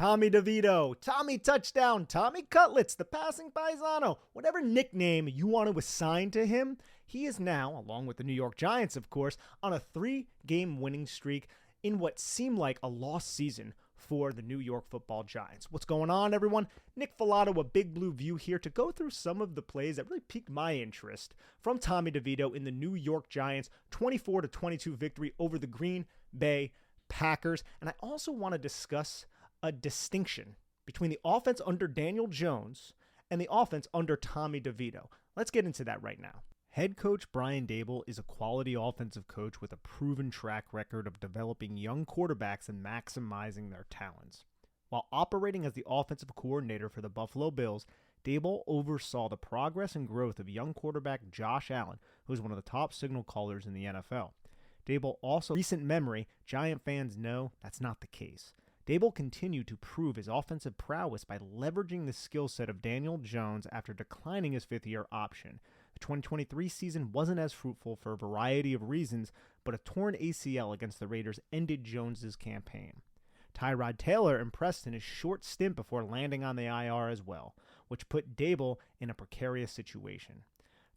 Tommy DeVito, Tommy Touchdown, Tommy Cutlets, the passing paisano, whatever nickname you want to assign to him, he is now, along with the New York Giants, of course, on a 3-game winning streak in what seemed like a lost season for the New York Football Giants. What's going on, everyone? Nick Falato, a Big Blue View here to go through some of the plays that really piqued my interest from Tommy DeVito in the New York Giants' 24-22 victory over the Green Bay Packers. And I also want to discuss a distinction between the offense under Daniel Jones and the offense under Tommy DeVito. Let's get into that right now. Head coach Brian Daboll is a quality offensive coach with a proven track record of developing young quarterbacks and maximizing their talents. While operating as the offensive coordinator for the Buffalo Bills, Daboll oversaw the progress and growth of young quarterback Josh Allen, who is one of the top signal callers in the NFL. Daboll also, recent memory, Giant fans know that's not the case. Daboll continued to prove his offensive prowess by leveraging the skill set of Daniel Jones after declining his fifth-year option. The 2023 season wasn't as fruitful for a variety of reasons, but a torn ACL against the Raiders ended Jones's campaign. Tyrod Taylor impressed in his short stint before landing on the IR as well, which put Daboll in a precarious situation.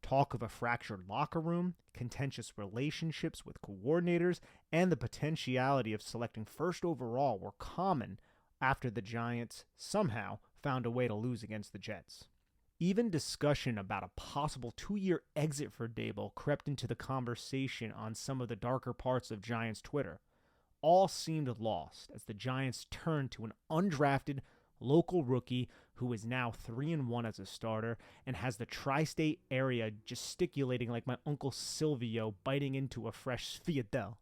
Talk of a fractured locker room, contentious relationships with coordinators, and the potentiality of selecting first overall were common after the Giants somehow found a way to lose against the Jets. Even discussion about a possible 2-year exit for Daboll crept into the conversation on some of the darker parts of Giants Twitter. All seemed lost as the Giants turned to an undrafted local rookie who is now 3-1 as a starter and has the tri-state area gesticulating like my Uncle Silvio biting into a fresh sfiatelle.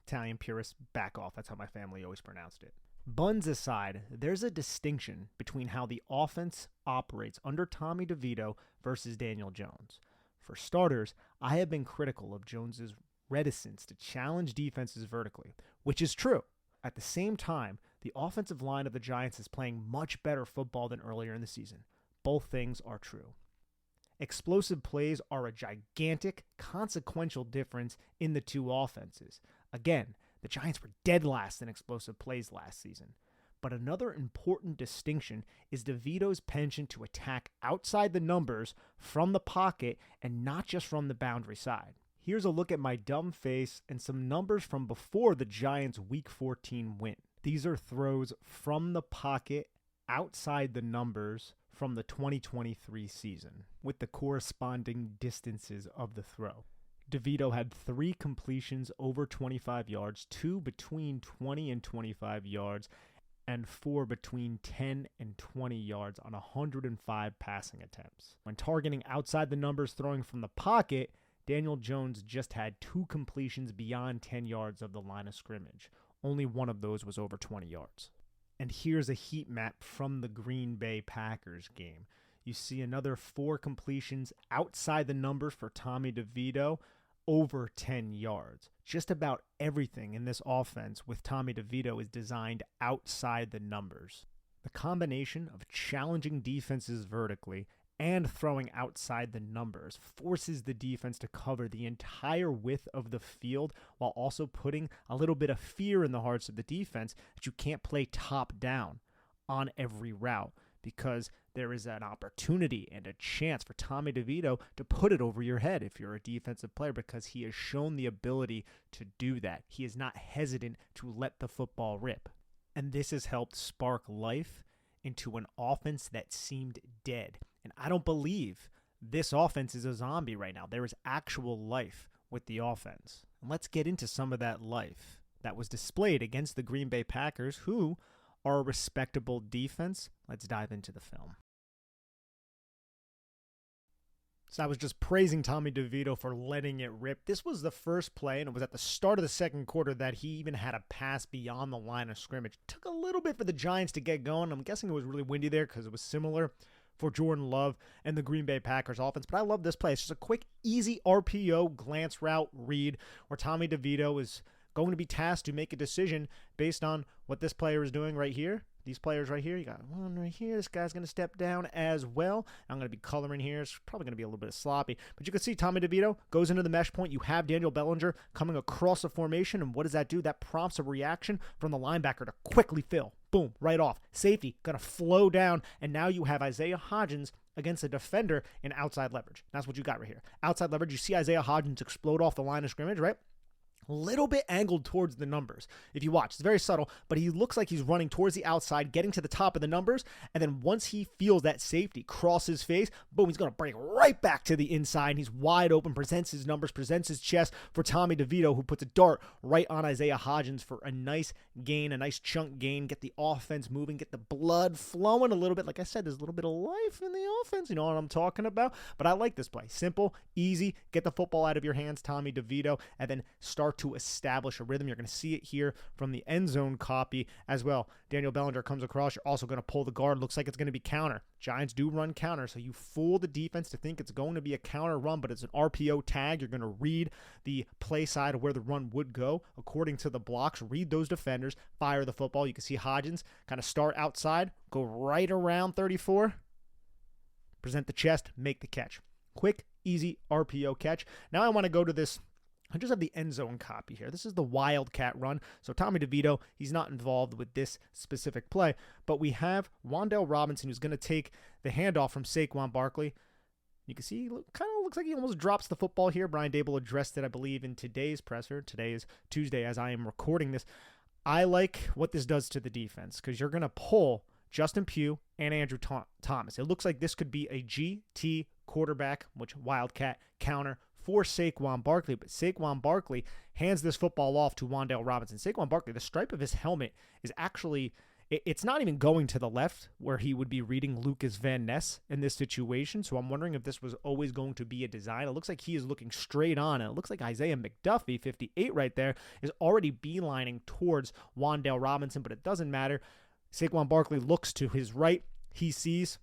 Italian purists, back off. That's how my family always pronounced it. Buns aside, there's a distinction between how the offense operates under Tommy DeVito versus Daniel Jones. For starters, I have been critical of Jones's reticence to challenge defenses vertically, which is true. At the same time, the offensive line of the Giants is playing much better football than earlier in the season. Both things are true. Explosive plays are a gigantic, consequential difference in the two offenses. Again, the Giants were dead last in explosive plays last season. But another important distinction is DeVito's penchant to attack outside the numbers from the pocket and not just from the boundary side. Here's a look at my dumb face and some numbers from before the Giants' Week 14 win. These are throws from the pocket outside the numbers from the 2023 season, with the corresponding distances of the throw. DeVito had 3 completions over 25 yards, 2 between 20 and 25 yards, and 4 between 10 and 20 yards on 105 passing attempts. When targeting outside the numbers throwing from the pocket, Daniel Jones just had 2 completions beyond 10 yards of the line of scrimmage. Only one of those was over 20 yards. And here's a heat map from the Green Bay Packers game. You see another 4 completions outside the numbers for Tommy DeVito, over 10 yards. Just about everything in this offense with Tommy DeVito is designed outside the numbers. The combination of challenging defenses vertically and throwing outside the numbers forces the defense to cover the entire width of the field while also putting a little bit of fear in the hearts of the defense that you can't play top down on every route because there is an opportunity and a chance for Tommy DeVito to put it over your head if you're a defensive player because he has shown the ability to do that. He is not hesitant to let the football rip. And this has helped spark life into an offense that seemed dead. And I don't believe this offense is a zombie right now. There is actual life with the offense. And let's get into some of that life that was displayed against the Green Bay Packers, who are a respectable defense. Let's dive into the film. So I was just praising Tommy DeVito for letting it rip. This was the first play, and it was at the start of the second quarter that he even had a pass beyond the line of scrimmage. It took a little bit for the Giants to get going. I'm guessing it was really windy there because it was similar for Jordan Love and the Green Bay Packers offense. But I love this play. It's just a quick, easy RPO glance route read where Tommy DeVito is going to be tasked to make a decision based on what this player is doing right here. these players right here, you got one right here. This guy's going to step down as well. I'm going to be coloring here. It's probably going to be a little bit sloppy. But you can see Tommy DeVito goes into the mesh point. You have Daniel Bellinger coming across the formation. And what does that do? That prompts a reaction from the linebacker to quickly fill. Boom, right off. Safety going to flow down. And now you have Isaiah Hodgins against a defender in outside leverage. That's what you got right here. Outside leverage, you see Isaiah Hodgins explode off the line of scrimmage, right? Little bit angled towards the numbers. If you watch, it's very subtle, but he looks like he's running towards the outside, getting to the top of the numbers, and then once he feels that safety cross his face, boom, he's going to break right back to the inside, and he's wide open, presents his numbers, presents his chest for Tommy DeVito, who puts a dart right on Isaiah Hodgins for a nice gain, a nice chunk gain, get the offense moving, get the blood flowing a little bit. Like I said, there's a little bit of life in the offense, you know what I'm talking about? But I like this play. Simple, easy, get the football out of your hands, Tommy DeVito, and then start to establish a rhythm. You're going to see it here from the end zone copy as well. Daniel Bellinger comes across. You're also going to pull the guard. Looks like it's going to be counter. Giants do run counter, so you fool the defense to think it's going to be a counter run, but it's an RPO tag. You're going to read the play side of where the run would go according to the blocks. Read those defenders. Fire the football. You can see Hodgins kind of start outside, go right around 34, present the chest, make the catch. Quick, easy RPO catch. Now I want to go to this. I just have the end zone copy here. This is the Wildcat run. So Tommy DeVito, he's not involved with this specific play, but we have Wan'Dale Robinson who's going to take the handoff from Saquon Barkley. You can see he kind of looks like he almost drops the football here. Brian Dable addressed it, I believe, in today's presser. Today is Tuesday as I am recording this. I like what this does to the defense because you're going to pull Justin Pugh and Andrew Thomas. It looks like this could be a GT quarterback, which Wildcat counter for Saquon Barkley, but Saquon Barkley hands this football off to Wan'Dale Robinson. Saquon Barkley, the stripe of his helmet is actually, it's not even going to the left where he would be reading Lucas Van Ness in this situation, so I'm wondering if this was always going to be a design. It looks like he is looking straight on, and it looks like Isaiah McDuffie, 58 right there, is already beelining towards Wan'Dale Robinson, but it doesn't matter. Saquon Barkley looks to his right. He sees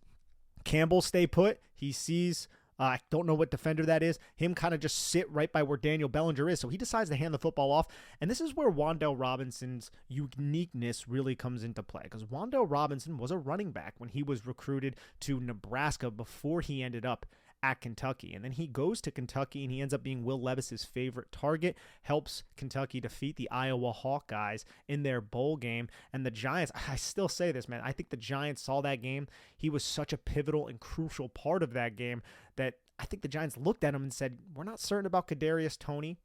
Campbell stay put. He sees I don't know what defender that is. Him kind of just sit right by where Daniel Bellinger is. So he decides to hand the football off. And this is where Wan'Dale Robinson's uniqueness really comes into play. Because Wan'Dale Robinson was a running back when he was recruited to Nebraska before he ended up at Kentucky. And then he goes to Kentucky and he ends up being Will Levis's favorite target, helps Kentucky defeat the Iowa Hawkeyes in their bowl game. And the Giants, I still say this, man, I think the Giants saw that game. He was such a pivotal and crucial part of that game that I think the Giants looked at him and said, we're not certain about Kadarius Toney.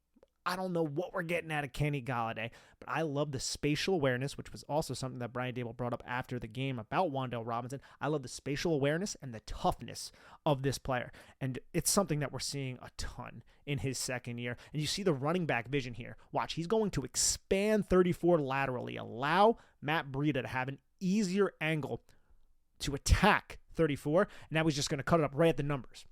I don't know what we're getting out of Kenny Golladay, but I love the spatial awareness, which was also something that Brian Dable brought up after the game about Wan'Dale Robinson. I love the spatial awareness and the toughness of this player, and it's something that we're seeing a ton in his second year. And you see the running back vision here. Watch, he's going to expand 34 laterally, allow Matt Breida to have an easier angle to attack 34, and now he's just going to cut it up right at the numbers.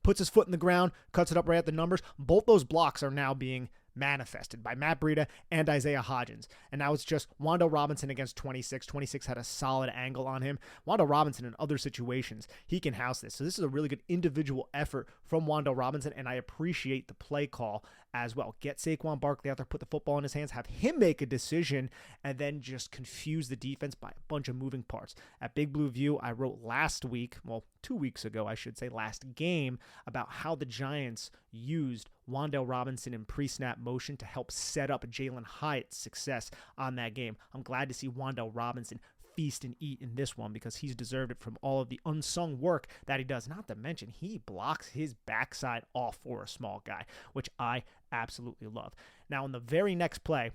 Puts his foot in the ground, cuts it up right at the numbers. Both those blocks are now being manifested by Matt Breida and Isaiah Hodgins. And now it's just Wan'Dale Robinson against 26. 26 had a solid angle on him. Wan'Dale Robinson in other situations, he can house this. So this is a really good individual effort from Wan'Dale Robinson, and I appreciate the play call as well. Get Saquon Barkley out there, put the football in his hands, have him make a decision, and then just confuse the defense by a bunch of moving parts. At Big Blue View, I wrote last week, well, 2 weeks ago, I should say, last game, about how the Giants used Wan'Dale Robinson in pre-snap motion to help set up Jalen Hyatt's success on that game. I'm glad to see Wan'Dale Robinson feast and eat in this one because he's deserved it from all of the unsung work that he does. Not to mention, he blocks his backside off for a small guy, which I absolutely love. Now, in the very next play,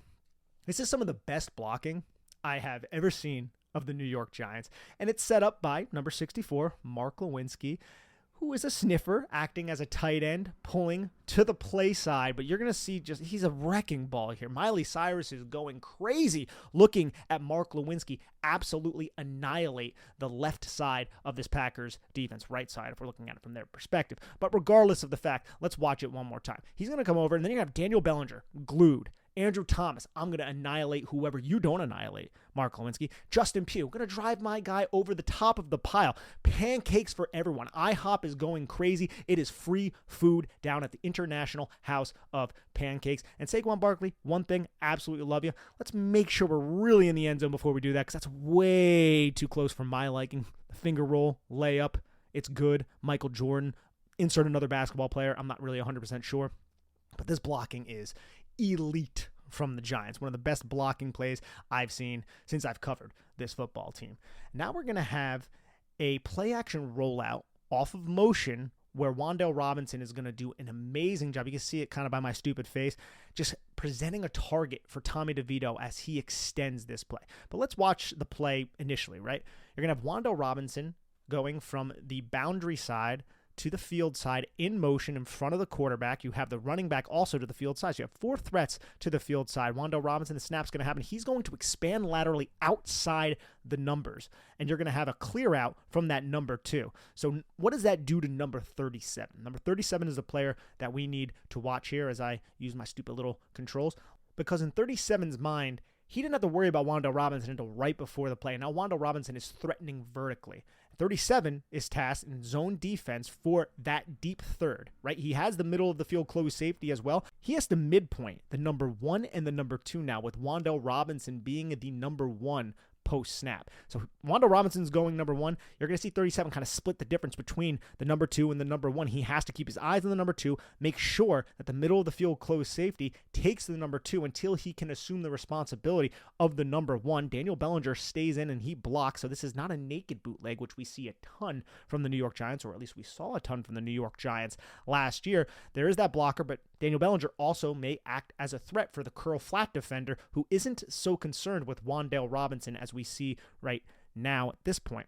this is some of the best blocking I have ever seen of the New York Giants, and it's set up by number 64, Mark Lewinsky, who is a sniffer, acting as a tight end, pulling to the play side. But you're going to see he's a wrecking ball here. Miley Cyrus is going crazy looking at Mark Lewinsky absolutely annihilate the left side of this Packers defense, right side if we're looking at it from their perspective. But regardless of the fact, let's watch it one more time. He's going to come over, and then you have Daniel Bellinger glued Andrew Thomas, I'm going to annihilate whoever you don't annihilate. Mark Lewinsky. Justin Pugh, going to drive my guy over the top of the pile. Pancakes for everyone. IHOP is going crazy. It is free food down at the International House of Pancakes. And Saquon Barkley, one thing, absolutely love you. Let's make sure we're really in the end zone before we do that, because that's way too close for my liking. The finger roll, layup, it's good. Michael Jordan, insert another basketball player. I'm not really 100% sure. But this blocking is elite from the Giants. One of the best blocking plays I've seen since I've covered this football team. Now we're going to have a play-action rollout off of motion where Wan'Dale Robinson is going to do an amazing job. You can see it kind of by my stupid face, just presenting a target for Tommy DeVito as he extends this play. But let's watch the play initially, right? You're going to have Wan'Dale Robinson going from the boundary side to the field side in motion in front of the quarterback. You have the running back also to the field side. So you have 4 threats to the field side. Wan'Dale Robinson, the snap's going to happen. He's going to expand laterally outside the numbers, and you're going to have a clear out from that number 2. So what does that do to number 37? Number 37 is the player that we need to watch here as I use my stupid little controls, because in 37's mind, he didn't have to worry about Wan'Dale Robinson until right before the play. Now Wan'Dale Robinson is threatening vertically. 37 is tasked in zone defense for that deep third, right? He has the middle of the field closed safety as well. He has to midpoint the number 1 and the number 2 now, with Wan'Dale Robinson being the number 1 post-snap. So Wan'Dale Robinson's going number 1. You're going to see 37 kind of split the difference between the number 2 and the number 1. He has to keep his eyes on the number 2, make sure that the middle of the field closed safety takes the number 2 until he can assume the responsibility of the number 1. Daniel Bellinger stays in and he blocks. So this is not a naked bootleg, which we see a ton from the New York Giants, or at least we saw a ton from the New York Giants last year. There is that blocker, but Daniel Bellinger also may act as a threat for the curl flat defender, who isn't so concerned with Wan'Dale Robinson as we see right now at this point.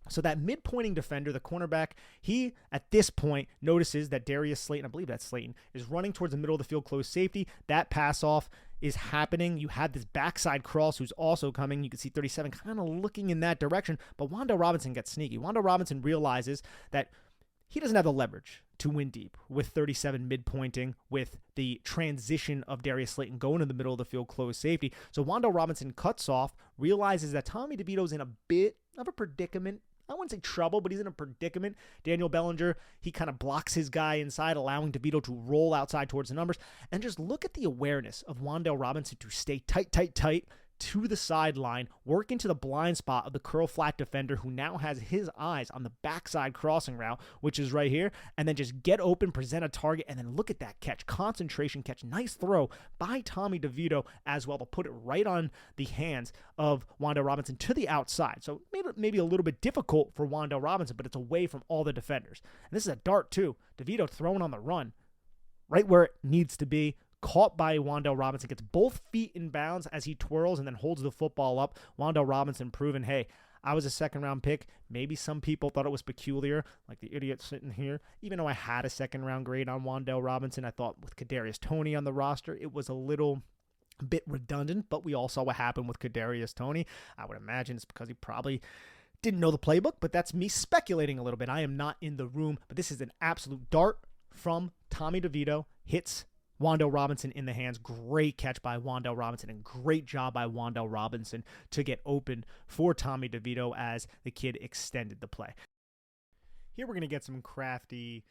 So that mid-pointing defender, the cornerback, he at this point notices that Darius Slayton, I believe that's Slayton, is running towards the middle of the field closed safety. That pass off is happening. You have this backside cross who's also coming. You can see 37 kind of looking in that direction, but Wan'Dale Robinson gets sneaky. Wan'Dale Robinson realizes that he doesn't have the leverage to win deep with 37 mid-pointing, with the transition of Darius Slayton going in the middle of the field closed safety. So Wan'Dale Robinson cuts off, realizes that Tommy DeVito's in a bit of a predicament. I wouldn't say trouble, but he's in a predicament. Daniel Bellinger, he kind of blocks his guy inside, allowing DeVito to roll outside towards the numbers. And just look at the awareness of Wan'Dale Robinson to stay tight to the sideline, work into the blind spot of the curl flat defender, who now has his eyes on the backside crossing route, which is right here, and then just get open, present a target, and then look at that catch. Concentration catch. Nice throw by Tommy DeVito as well to put it right on the hands of Wan'Dale Robinson to the outside. So maybe a little bit difficult for Wan'Dale Robinson, but it's away from all the defenders. And this is a dart too. DeVito throwing on the run right where it needs to be. Caught by Wan'Dale Robinson, gets both feet in bounds as he twirls and then holds the football up. Wan'Dale Robinson proving, hey, I was a second-round pick. Maybe some people thought it was peculiar, like the idiot sitting here. Even though I had a second-round grade on Wan'Dale Robinson, I thought with Kadarius Toney on the roster, it was a bit redundant, but we all saw what happened with Kadarius Toney. I would imagine it's because he probably didn't know the playbook, but that's me speculating a little bit. I am not in the room, but this is an absolute dart from Tommy DeVito. Hits Wan'Dale Robinson in the hands. Great catch by Wan'Dale Robinson, and great job by Wan'Dale Robinson to get open for Tommy DeVito as the kid extended the play. Here we're going to get some crafty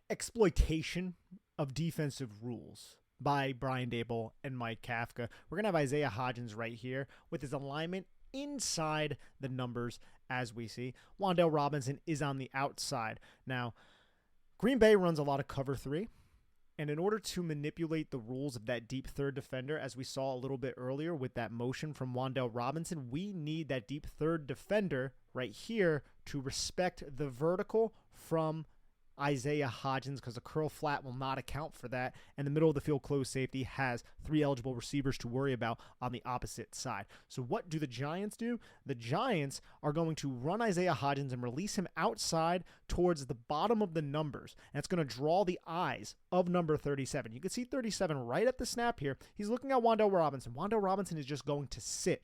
exploitation of defensive rules by Brian Dable and Mike Kafka. We're going to have Isaiah Hodgins right here with his alignment inside the numbers as we see. Wan'Dale Robinson is on the outside. Now, Green Bay runs a lot of cover 3. And in order to manipulate the rules of that deep third defender, as we saw a little bit earlier with that motion from Wan'Dale Robinson, we need that deep third defender right here to respect the vertical from Isaiah Hodgins, because the curl flat will not account for that. And the middle of the field closed safety has 3 eligible receivers to worry about on the opposite side. So what do the Giants do? The Giants are going to run Isaiah Hodgins and release him outside towards the bottom of the numbers. And it's going to draw the eyes of number 37. You can see 37 right at the snap here. He's looking at Wan'Dale Robinson. Wan'Dale Robinson is just going to sit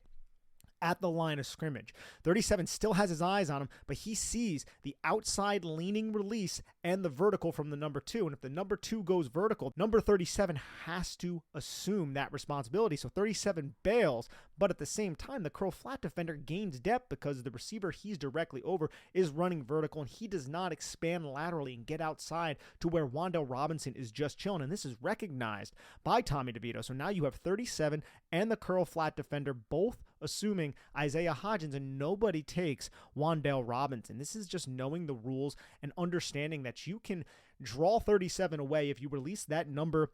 at the line of scrimmage. 37 still has his eyes on him, but he sees the outside leaning release and the vertical from the number 2. And if the number 2 goes vertical, number 37 has to assume that responsibility. So 37 bails, but at the same time, the curl flat defender gains depth because the receiver he's directly over is running vertical, and he does not expand laterally and get outside to where Wan'Dale Robinson is just chilling. And this is recognized by Tommy DeVito. So now you have 37 and the curl flat defender both assuming Isaiah Hodgins, and nobody takes Wan'Dale Robinson. This is just knowing the rules and understanding that you can draw 37 away if you release that number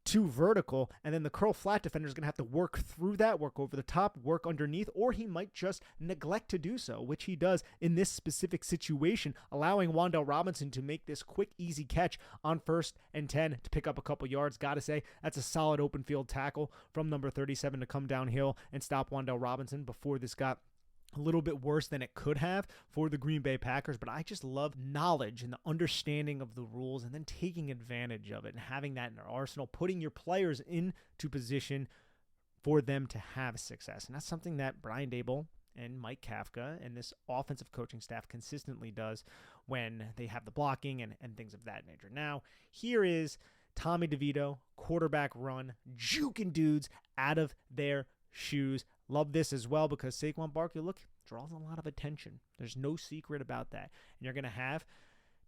2 vertical, and then the curl flat defender is going to have to work through that, work over the top, work underneath, or he might just neglect to do so, which he does in this specific situation, allowing Wan'Dale Robinson to make this quick, easy catch on 1st and 10 to pick up a couple yards. Gotta say, that's a solid open field tackle from number 37 to come downhill and stop Wan'Dale Robinson before this got a little bit worse than it could have for the Green Bay Packers. But I just love knowledge and the understanding of the rules and then taking advantage of it and having that in our arsenal, putting your players into position for them to have success. And that's something that Brian Daboll and Mike Kafka and this offensive coaching staff consistently does when they have the blocking and things of that nature. Now, here is Tommy DeVito, quarterback run, juking dudes out of their shoes. Love this as well because Saquon Barkley, look, draws a lot of attention. There's no secret about that. And you're going to have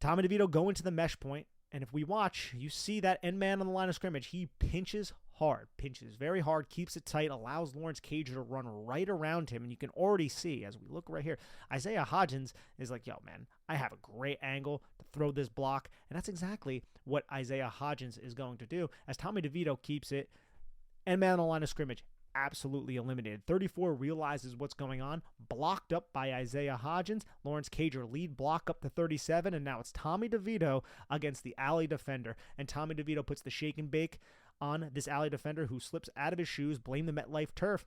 Tommy DeVito go into the mesh point, and if we watch, you see that end man on the line of scrimmage. He pinches hard, pinches very hard, keeps it tight, allows Lawrence Cager to run right around him, and you can already see, as we look right here, Isaiah Hodgins is like, yo, man, I have a great angle to throw this block, and that's exactly what Isaiah Hodgins is going to do, as Tommy DeVito keeps it end man on the line of scrimmage. Absolutely eliminated. 34 realizes what's going on, blocked up by Isaiah Hodgins. Lawrence Cager lead block up to 37, and now it's Tommy DeVito against the alley defender. And Tommy DeVito puts the shake and bake on this alley defender who slips out of his shoes, blame the MetLife turf.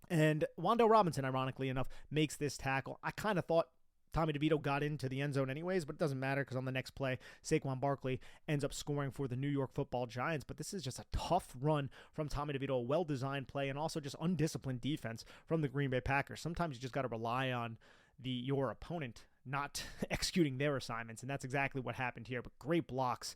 And Wan'Dale Robinson, ironically enough, makes this tackle. I kind of thought Tommy DeVito got into the end zone anyways, but it doesn't matter because on the next play, Saquon Barkley ends up scoring for the New York Football Giants. But this is just a tough run from Tommy DeVito, a well-designed play, and also just undisciplined defense from the Green Bay Packers. Sometimes you just got to rely on your opponent not executing their assignments, and that's exactly what happened here. But great blocks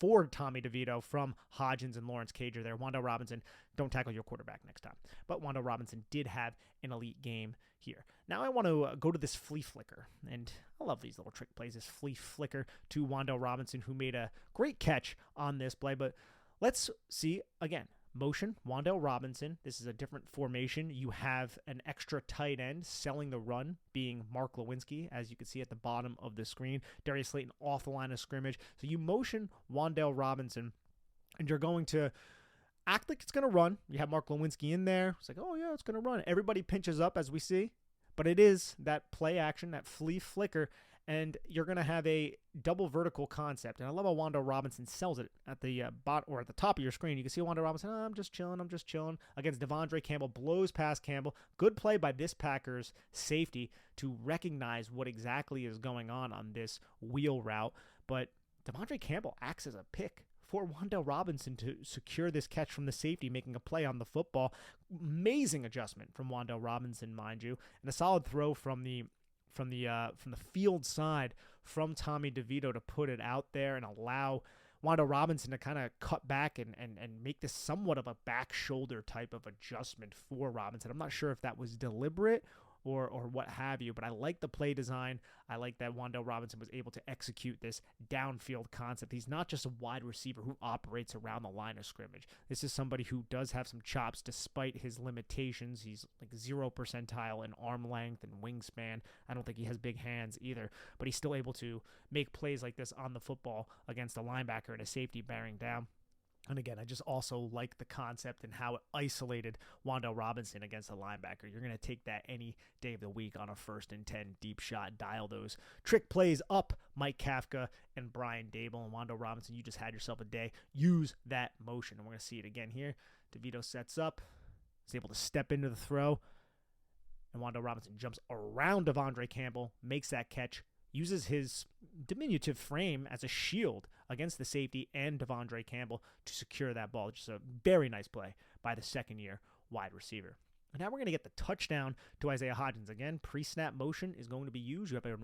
for Tommy DeVito from Hodgins and Lawrence Cager there. Wan'Dale Robinson, don't tackle your quarterback next time. But Wan'Dale Robinson did have an elite game here. Now I want to go to this flea flicker, and I love these little trick plays, this flea flicker to Wan'Dale Robinson, who made a great catch on this play. But let's see again. Motion, Wan'Dale Robinson. This is a different formation. You have an extra tight end selling the run, being Mark Lewinsky, as you can see at the bottom of the screen. Darius Slayton off the line of scrimmage. So you motion Wan'Dale Robinson, and you're going to act like it's going to run. You have Mark Lewinsky in there. It's like, oh, yeah, it's going to run. Everybody pinches up, as we see. But it is that play action, that flea flicker, and you're going to have a double vertical concept. And I love how Wan'Dale Robinson sells it at the bottom or at the top of your screen. You can see Wan'Dale Robinson, I'm just chilling, against Devondre Campbell, blows past Campbell. Good play by this Packers safety to recognize what exactly is going on this wheel route. But Devondre Campbell acts as a pick for Wan'Dale Robinson to secure this catch from the safety, making a play on the football. Amazing adjustment from Wan'Dale Robinson, mind you, and a solid throw from the field side from Tommy DeVito to put it out there and allow Wan'Dale Robinson to kind of cut back and make this somewhat of a back shoulder type of adjustment for Robinson. I'm not sure if that was deliberate or what have you, but I like the play design. I like that Wan'Dale Robinson was able to execute this downfield concept. He's not just a wide receiver who operates around the line of scrimmage. This is somebody who does have some chops despite his limitations. He's like 0 percentile in arm length and wingspan. I don't think he has big hands either, but he's still able to make plays like this on the football against a linebacker and a safety bearing down. And again, I just also like the concept and how it isolated Wan'Dale Robinson against a linebacker. You're going to take that any day of the week on a 1st and 10 deep shot, dial those trick plays up, Mike Kafka and Brian Daboll. And Wan'Dale Robinson, you just had yourself a day. Use that motion. And we're going to see it again here. DeVito sets up, is able to step into the throw, and Wan'Dale Robinson jumps around Devondre Campbell, makes that catch, uses his diminutive frame as a shield against the safety and Devondre Campbell to secure that ball. Just a very nice play by the second-year wide receiver. And now we're going to get the touchdown to Isaiah Hodgins. Again, pre-snap motion is going to be used. You have a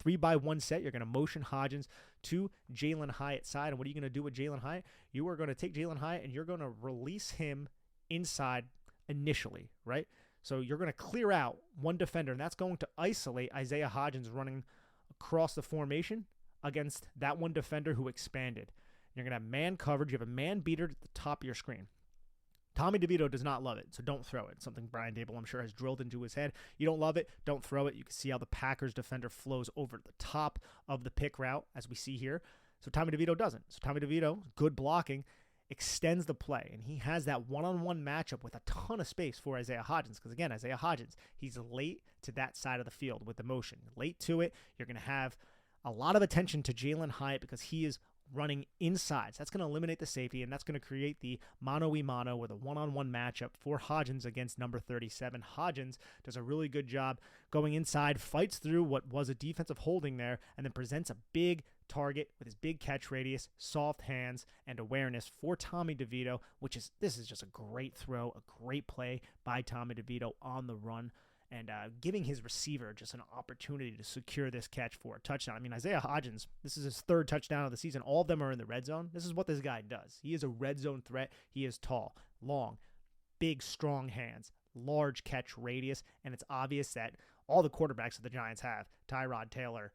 3-by-1 set. You're going to motion Hodgins to Jalen Hyatt's side. And what are you going to do with Jalen Hyatt? You are going to take Jalen Hyatt and you're going to release him inside initially, right? So you're going to clear out one defender, and that's going to isolate Isaiah Hodgins running across the formation against that one defender who expanded. You're going to have man coverage. You have a man beater at the top of your screen. Tommy DeVito does not love it, so don't throw it. Something Brian Dable, I'm sure, has drilled into his head. You don't love it, don't throw it. You can see how the Packers defender flows over the top of the pick route, as we see here. So Tommy DeVito doesn't. So Tommy DeVito, good blocking, extends the play, and he has that one-on-one matchup with a ton of space for Isaiah Hodgins, because, again, Isaiah Hodgins, he's late to that side of the field with the motion. Late to it, you're going to have a lot of attention to Jalen Hyatt because he is running inside. So that's going to eliminate the safety, and that's going to create the mano-a-mano or the one-on-one matchup for Hodgins against number 37. Hodgins does a really good job going inside, fights through what was a defensive holding there, and then presents a big target with his big catch radius, soft hands, and awareness for Tommy DeVito, this is just a great throw, a great play by Tommy DeVito on the run, and giving his receiver just an opportunity to secure this catch for a touchdown. I mean, Isaiah Hodgins, this is his third touchdown of the season. All of them are in the red zone. This is what this guy does. He is a red zone threat. He is tall, long, big, strong hands, large catch radius, and it's obvious that all the quarterbacks that the Giants have, Tyrod Taylor,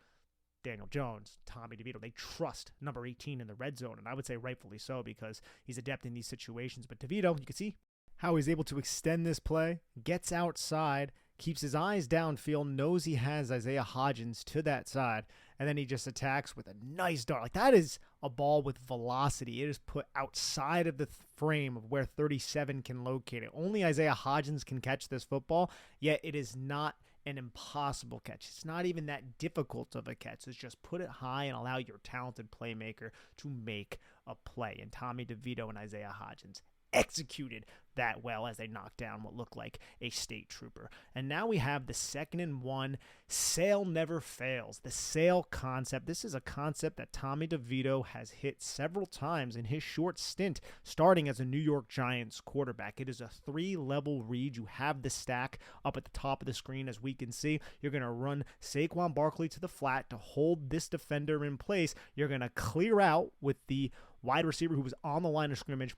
Daniel Jones, Tommy DeVito, they trust number 18 in the red zone, and I would say rightfully so because he's adept in these situations. But DeVito, you can see how he's able to extend this play, gets outside, keeps his eyes downfield, knows he has Isaiah Hodgins to that side, and then he just attacks with a nice dart. Like, that is a ball with velocity. It is put outside of the frame of where 37 can locate it. Only Isaiah Hodgins can catch this football, yet it is not an impossible catch. It's not even that difficult of a catch. It's just put it high and allow your talented playmaker to make a play. And Tommy DeVito and Isaiah Hodgins executed that well as they knocked down what looked like a state trooper. And now we have the 2nd and 1. Sail never fails. The sail concept. This is a concept that Tommy DeVito has hit several times in his short stint starting as a New York Giants quarterback. It is a 3-level read. You have the stack up at the top of the screen as we can see. You're going to run Saquon Barkley to the flat to hold this defender in place. You're going to clear out with the wide receiver who was on the line of scrimmage.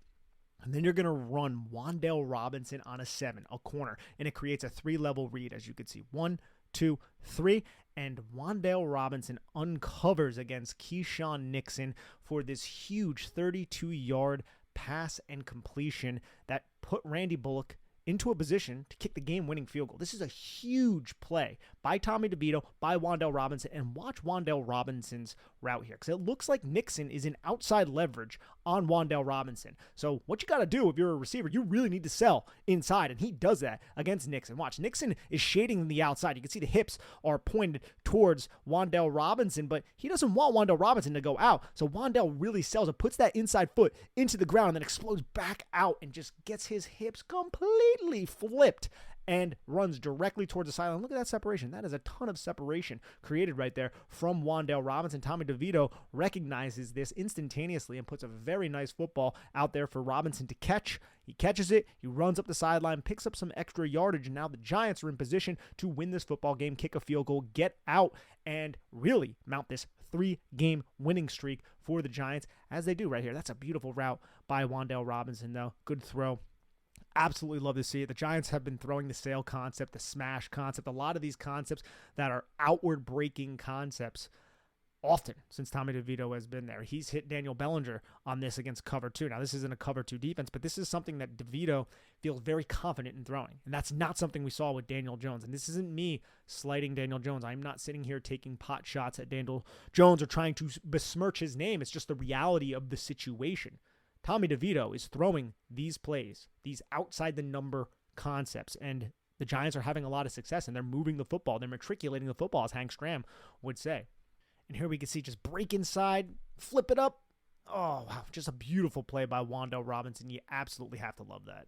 And then you're going to run Wan'Dale Robinson on a 7, a corner, and it creates a 3-level read, as you can see. 1, 2, 3, and Wan'Dale Robinson uncovers against Keyshawn Nixon for this huge 32-yard pass and completion that put Randy Bullock into a position to kick the game-winning field goal. This is a huge play by Tommy DeVito, by Wan'Dale Robinson, and watch Wan'Dale Robinson's route here, because it looks like Nixon is in outside leverage on Wan'Dale Robinson. So what you got to do if you're a receiver, you really need to sell inside, and he does that against Nixon. Watch, Nixon is shading the outside. You can see the hips are pointed towards Wan'Dale Robinson, but he doesn't want Wan'Dale Robinson to go out, so Wan'Dale really sells it, puts that inside foot into the ground, and then explodes back out and just gets his hips completely flipped and runs directly towards the sideline. Look at that separation. That is a ton of separation created right there from Wan'Dale Robinson. Tommy DeVito recognizes this instantaneously and puts a very nice football out there for Robinson to catch. He catches it, he runs up the sideline, picks up some extra yardage, and now the Giants are in position to win this football game, kick a field goal, get out, and really mount this 3-game winning streak for the Giants, as they do right here. That's a beautiful route by Wan'Dale Robinson, though. Good throw. Absolutely love to see it. The Giants have been throwing the sail concept, the smash concept, a lot of these concepts that are outward breaking concepts often since Tommy DeVito has been there. He's hit Daniel Bellinger on this against cover 2. Now, this isn't a cover 2 defense, but this is something that DeVito feels very confident in throwing. And that's not something we saw with Daniel Jones. And this isn't me slighting Daniel Jones. I'm not sitting here taking pot shots at Daniel Jones or trying to besmirch his name. It's just the reality of the situation. Tommy DeVito is throwing these plays, these outside the number concepts, and the Giants are having a lot of success, and they're moving the football. They're matriculating the football, as Hank Stram would say. And here we can see just break inside, flip it up. Oh, wow, just a beautiful play by Wan'Dale Robinson. You absolutely have to love that.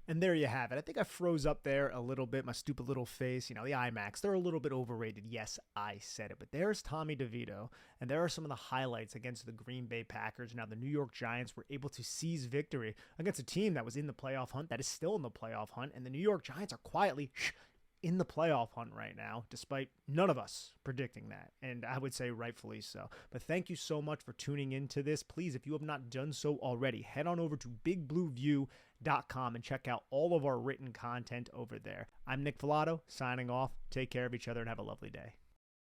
And there you have it. I think I froze up there a little bit, my stupid little face. You know, the IMAX, they're a little bit overrated. Yes, I said it. But there's Tommy DeVito, and there are some of the highlights against the Green Bay Packers. Now, the New York Giants were able to seize victory against a team that was in the playoff hunt, that is still in the playoff hunt, and the New York Giants are quietly in the playoff hunt right now, despite none of us predicting that, and I would say rightfully so. But thank you so much for tuning into this. Please, if you have not done so already, head on over to bigblueview.com and check out all of our written content over there. I'm Nick Falato, signing off. Take care of each other and have a lovely day.